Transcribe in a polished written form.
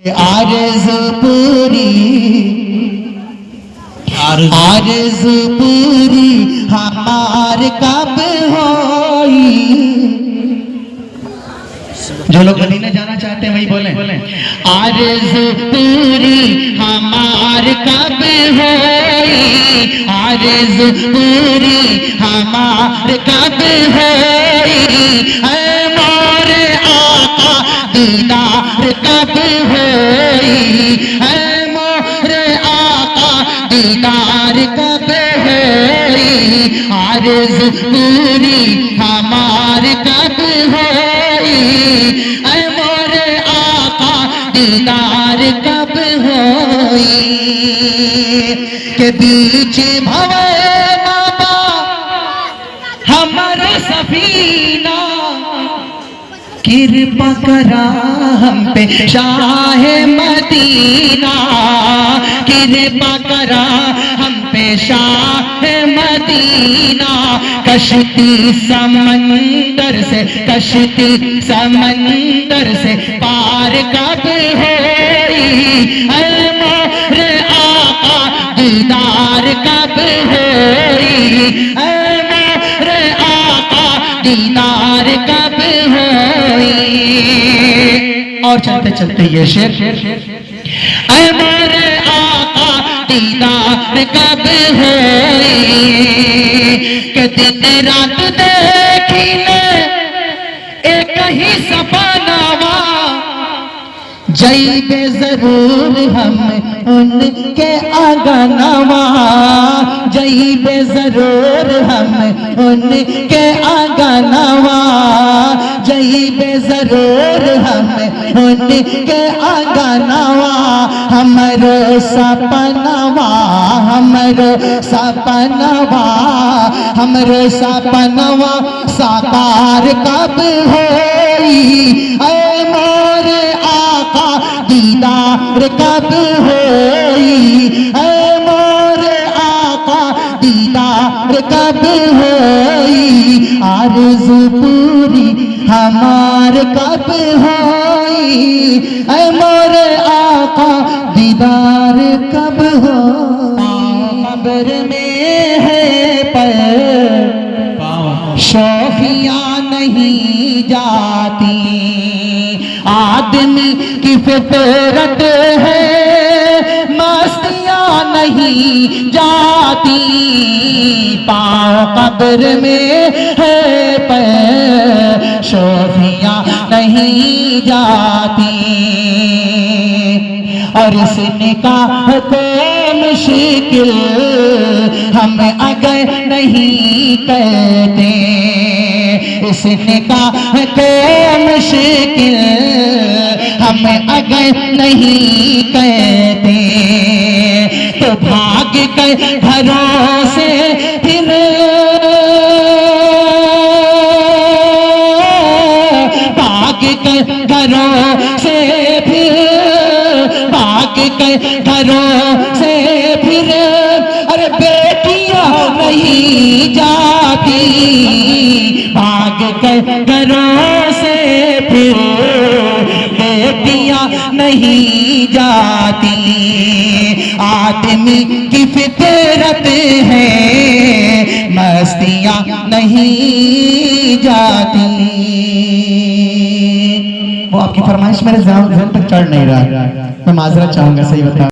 आरज़ू पूरी हमार कब होई। जो लोग मदीना जाना चाहते हैं वही बोले आरज़ू पूरी हमार कब होई। आरज़ू पूरी हमार कब होई। मोरे आका दीदार कब होई। मोरे आका दीदार कब होई। आरज़ू पूरी हमार कब होई। मोरे आका दीदार कब होई। के बीच भवे बाबा हमारा सफीना। कृपा करा हम पे शाह मदीना। कृपा करा हम पे शाह मदीना। कश्ती समंदर से पार कब होई। मोरे आका दीदार कब होई। मोरे आका दीदार कब होई। और चलते चलते ये शेर मोरे आका दीदार कब होई। कि दिन रात देखिले एक ही सपनावा। जइबे जरूर हम उनके आंगनवा। जइबे जरूर हम उनके आंगनवा। जइबे जरूर हम उनके आंगनवा। हमरो सपनवा हमरो सपनवा साकार कब होई। मोरे आका दीदार कब होई। मोरे आका दीदार कब होई। आरज़ू पूरी हमार कब होई। मोरे आका दीदार कब होई। कब्र में है पर शौखियाँ नहीं जाती। आदमी की फितरत है मस्तियाँ नहीं जाती। पाँव कब्र में है पर शौखियाँ नहीं जाती। और इस निकाह को मुश्किल हम अगर नहीं कहते। इस निकाह को मुश्किल हम अगर नहीं कहते। तो भाग कर घरों से फिर भाग कर घरों से फिर भाग कर घरों से फिर। अरे बेटियां नहीं जाती। भाग कर घरों से फिर बेटियां नहीं जाती। आदमी की फितरत है मस्तियां नहीं जाती। वो आपकी फरमाइश मेरे ज़हन तक चढ़ नहीं रहा। मैं माजरत चाहूंगा, सही बता।